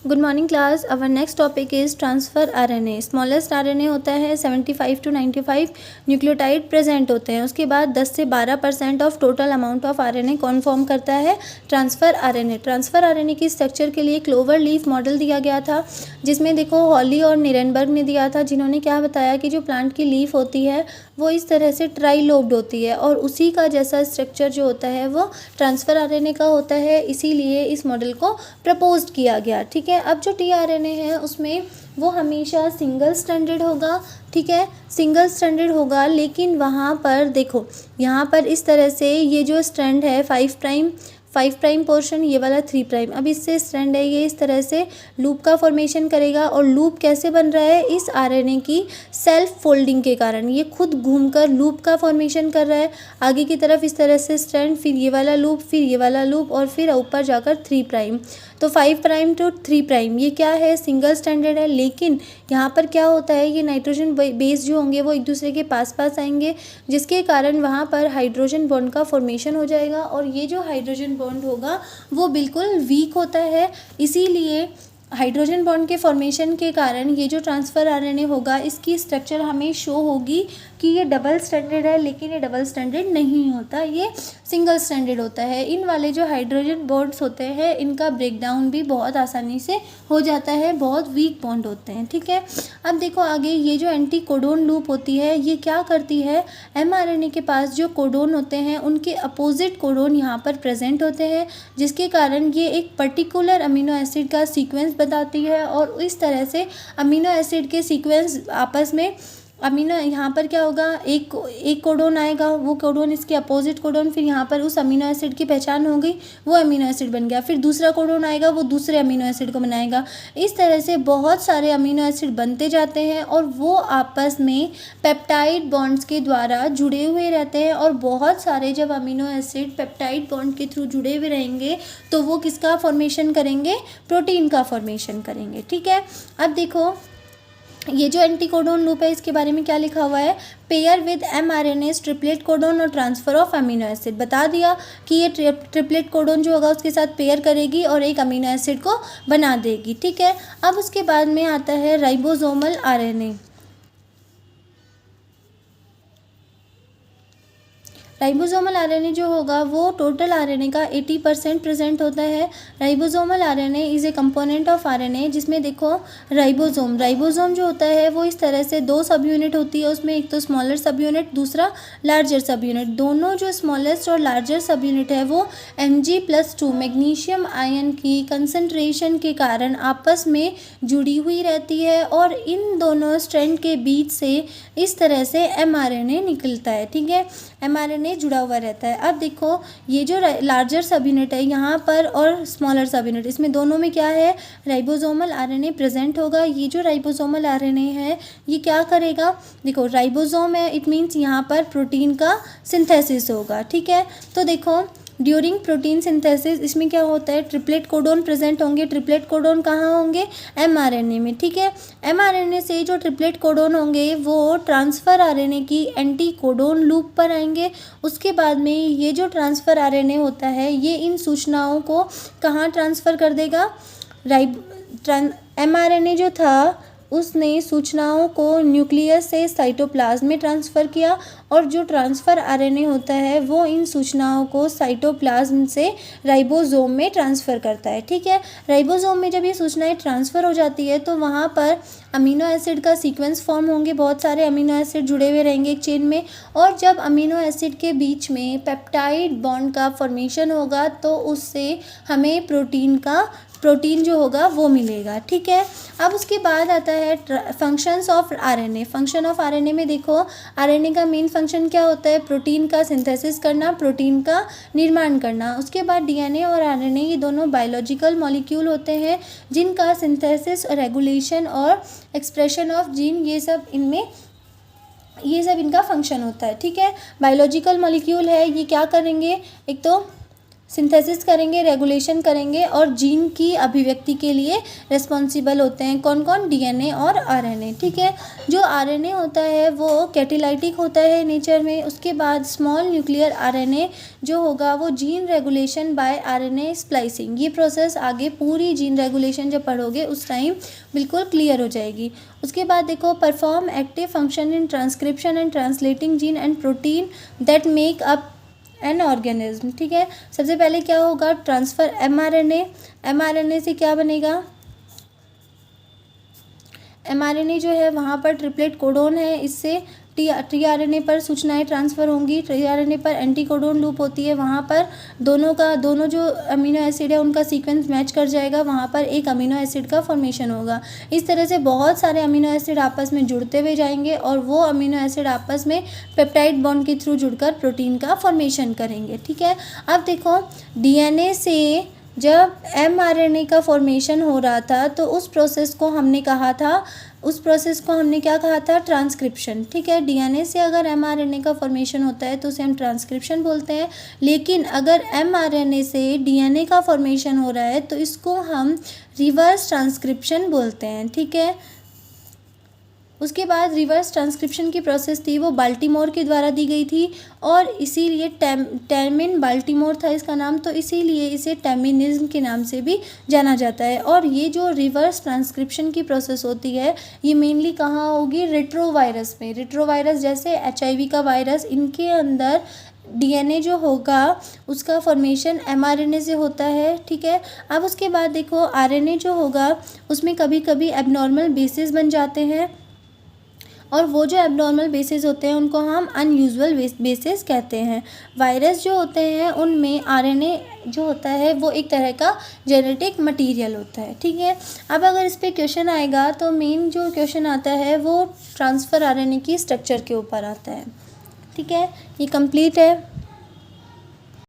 Good morning class. Our next topic is transfer RNA. Smallest RNA होता है 75 to 95 nucleotide present होते हैं। उसके बाद 10 से 12% of total amount of RNA कौन फॉर्म करता है? Transfer RNA. ट्रांसफ़र आरएनए की स्ट्रक्चर के लिए क्लोवर लीफ मॉडल दिया गया था, जिसमें देखो हॉली और निरेनबर्ग ने दिया था, जिन्होंने क्या बताया कि जो प्लांट की लीफ होती है वो इस तरह से ट्राई लोब्ड होती है और उसी का जैसा स्ट्रक्चर जो होता है वो ट्रांसफ़र आरएनए का होता है। इसीलिए इस मॉडल को प्रपोज्ड किया गया। ठीक है, अब जो टीआरएनए है उसमें वो हमेशा सिंगल स्ट्रैंडेड होगा। ठीक है, सिंगल स्ट्रैंडेड होगा, लेकिन वहाँ पर देखो यहाँ पर इस तरह से ये जो स्ट्रैंड है 5' पोर्शन, ये वाला 3'। अब इससे स्ट्रैंड है ये इस तरह से लूप का फॉर्मेशन करेगा। और लूप कैसे बन रहा है? इस आरएनए की सेल्फ फोल्डिंग के कारण ये खुद घूमकर लूप का फॉर्मेशन कर रहा है। आगे की तरफ इस तरह से स्ट्रैंड, फिर ये वाला लूप, फिर ये वाला लूप और फिर ऊपर जाकर 3'। तो 5' to 3' ये क्या है? सिंगल स्ट्रैंडेड है। लेकिन यहाँ पर क्या होता है, ये नाइट्रोजन बेस जो होंगे वो एक दूसरे के पास आएंगे, जिसके कारण वहाँ पर हाइड्रोजन बॉन्ड का फॉर्मेशन हो जाएगा। और ये जो हाइड्रोजन बॉन्ड होगा वो बिल्कुल वीक होता है। इसीलिए हाइड्रोजन बॉन्ड के फॉर्मेशन के कारण ये जो ट्रांसफ़र आरएनए होगा इसकी स्ट्रक्चर हमें शो होगी कि ये डबल स्टैंडर्ड है, लेकिन ये डबल स्टैंडर्ड नहीं होता, ये सिंगल स्टैंडर्ड होता है। इन वाले जो हाइड्रोजन बॉन्ड्स होते हैं इनका ब्रेकडाउन भी बहुत आसानी से हो जाता है, बहुत वीक बॉन्ड होते हैं। ठीक है, अब देखो आगे ये जो एंटी कोडोन लूप होती है ये क्या करती है? एमआरएनए के पास जो कोडोन होते हैं उनके अपोजिट कोडोन यहाँ पर प्रेजेंट होते हैं, जिसके कारण ये एक पर्टिकुलर अमीनो एसिड का सीक्वेंस बताती है। और इस तरह से अमीनो एसिड के सीक्वेंस आपस में अमीनो यहाँ पर क्या होगा, एक कोडोन आएगा, वो कोडोन इसके अपोजिट कोडोन, फिर यहाँ पर उस अमीनो एसिड की पहचान हो गई, वो अमीनो एसिड बन गया। फिर दूसरा कोडोन आएगा, वो दूसरे अमीनो एसिड को बनाएगा। इस तरह से बहुत सारे अमीनो एसिड बनते जाते हैं और वो आपस में पेप्टाइड बॉन्ड्स के द्वारा जुड़े हुए रहते हैं। और बहुत सारे जब अमीनो एसिड पेप्टाइड बॉन्ड के थ्रू जुड़े हुए रहेंगे तो वो किसका फॉर्मेशन करेंगे? प्रोटीन का फॉर्मेशन करेंगे। ठीक है, अब देखो ये जो एंटीकोडोन लूप है इसके बारे में क्या लिखा हुआ है? Pair with mRNAs triplet codon और ट्रांसफर ऑफ अमीनो एसिड। बता दिया कि ये ट्रिपलेट कोडोन जो होगा उसके साथ पेयर करेगी और एक अमीनो एसिड को बना देगी। ठीक है, अब उसके बाद में आता है राइबोसोमल आरएनए। राइबोसोमल आरएनए जो होगा वो टोटल आरएनए का 80% प्रेजेंट होता है। Ribosomal RNA is a component of RNA, जिसमें देखो राइबोसोम जो होता है वो इस तरह से दो सब यूनिट होती है उसमें, एक तो स्मॉलर सब यूनिट, दूसरा लार्जर सब यूनिट। दोनों जो स्मॉलेस्ट और लार्जर सब यूनिट है वो Mg+2 मैग्नीशियम आयन की कंसंट्रेशन के कारण आपस में जुड़ी हुई रहती है और इन दोनों स्ट्रैंड के बीच से इस तरह से एमआरएनए निकलता है। ठीक है, एमआरएनए जुड़ा हुआ रहता है। अब देखो ये जो लार्जर सब यूनिट है यहाँ पर और स्मॉलर सब यूनिट, इसमें दोनों में क्या है? राइबोसोमल आरएनए प्रेजेंट होगा। ये जो राइबोसोमल आरएनए है ये क्या करेगा? देखो राइबोसोम है, इट मीन्स यहाँ पर प्रोटीन का सिंथेसिस होगा। ठीक है, तो देखो ड्यूरिंग प्रोटीन सिंथेसिस इसमें क्या होता है? ट्रिपलेट कोडोन प्रेजेंट होंगे। ट्रिपलेट कोडोन कहाँ होंगे? एमआरएनए में। ठीक है, एमआरएनए से जो ट्रिपलेट कोडोन होंगे वो ट्रांसफ़र आरएनए की एंटी कोडोन लूप पर आएंगे। उसके बाद में ये जो ट्रांसफ़र आरएनए होता है ये इन सूचनाओं को कहाँ ट्रांसफ़र कर देगा? एमआरएनए जो था उसने सूचनाओं को न्यूक्लियस से साइटोप्लाज्म में ट्रांसफ़र किया और जो ट्रांसफ़र आरएनए होता है वो इन सूचनाओं को साइटोप्लाज्म से राइबोसोम में ट्रांसफ़र करता है। ठीक है, राइबोसोम में जब ये सूचनाएं ट्रांसफ़र हो जाती है तो वहाँ पर अमीनो एसिड का सीक्वेंस फॉर्म होंगे, बहुत सारे अमीनो एसिड जुड़े हुए रहेंगे एक चेन में। और जब अमीनो एसिड के बीच में पेप्टाइड बॉन्ड का फॉर्मेशन होगा तो उससे हमें प्रोटीन जो होगा वो मिलेगा। ठीक है, अब उसके बाद आता है functions of RNA. Function of RNA में देखो आरएनए का मेन फंक्शन क्या होता है? प्रोटीन का सिंथेसिस करना, प्रोटीन का निर्माण करना। उसके बाद डीएनए और आरएनए ये दोनों बायोलॉजिकल मॉलिक्यूल होते हैं जिनका सिंथेसिस, रेगुलेशन और एक्सप्रेशन ऑफ जीन ये सब इनका फंक्शन होता है। ठीक है, बायोलॉजिकल मॉलिक्यूल है, ये क्या करेंगे? एक तो सिंथेसिस करेंगे, रेगुलेशन करेंगे और जीन की अभिव्यक्ति के लिए रिस्पॉन्सिबल होते हैं। कौन कौन? डीएनए और आरएनए। ठीक है, जो आरएनए होता है वो कैटेलाइटिक होता है नेचर में। उसके बाद स्मॉल न्यूक्लियर आरएनए जो होगा वो gene regulation by RNA splicing. ये प्रोसेस आगे पूरी जीन रेगुलेशन जब पढ़ोगे उस टाइम बिल्कुल क्लियर हो जाएगी। उसके बाद देखो, perform active function in transcription and translating gene and protein that make up an organism. ठीक है, सबसे पहले क्या होगा? Transfer mRNA. एमआरएनए से क्या बनेगा? एमआरएनए जो है वहाँ पर ट्रिपलेट कोडोन है, इससे टीआरएनए पर सूचनाएं ट्रांसफ़र होंगी। टीआरएनए पर एंटीकोडोन लूप होती है, वहाँ पर दोनों जो अमीनो एसिड है उनका सीक्वेंस मैच कर जाएगा, वहाँ पर एक अमीनो एसिड का फॉर्मेशन होगा। इस तरह से बहुत सारे अमीनो एसिड आपस में जुड़ते हुए जाएंगे और वो अमीनो एसिड आपस में पेप्टाइड बॉन्ड के थ्रू जुड़कर प्रोटीन का फॉर्मेशन करेंगे। ठीक है, अब देखो, डीएनए से जब एमआरएनए का फॉर्मेशन हो रहा था तो उस प्रोसेस को हमने क्या कहा था? ट्रांसक्रिप्शन। ठीक है, डीएनए से अगर एमआरएनए का फॉर्मेशन होता है तो उसे हम ट्रांसक्रिप्शन बोलते हैं, लेकिन अगर एमआरएनए से डीएनए का फॉर्मेशन हो रहा है तो इसको हम रिवर्स ट्रांसक्रिप्शन बोलते हैं। ठीक है, उसके बाद रिवर्स ट्रांसक्रिप्शन की प्रोसेस थी वो बाल्टीमोर के द्वारा दी गई थी और इसीलिए टैमिन बाल्टीमोर था इसका नाम, तो इसीलिए इसे टैमिनिज्म के नाम से भी जाना जाता है। और ये जो रिवर्स ट्रांसक्रिप्शन की प्रोसेस होती है ये मेनली कहाँ होगी? रेट्रोवायरस में। रेट्रोवायरस जैसे एचआईवी का वायरस, इनके अंदर डीएनए जो होगा उसका फॉर्मेशन एमआरएनए से होता है। ठीक है, अब उसके बाद देखो, आरएनए जो होगा उसमें कभी कभी एबनॉर्मल बेसेस बन जाते हैं और वो जो एबनॉर्मल बेसेस होते हैं उनको हम अनयूजुअल बेसेस कहते हैं। वायरस जो होते हैं उनमें आरएनए जो होता है वो एक तरह का जेनेटिक मटेरियल होता है। ठीक है, अब अगर इस पे क्वेश्चन आएगा तो मेन जो क्वेश्चन आता है वो ट्रांसफ़र आरएनए की स्ट्रक्चर के ऊपर आता है। ठीक है, ये कंप्लीट है।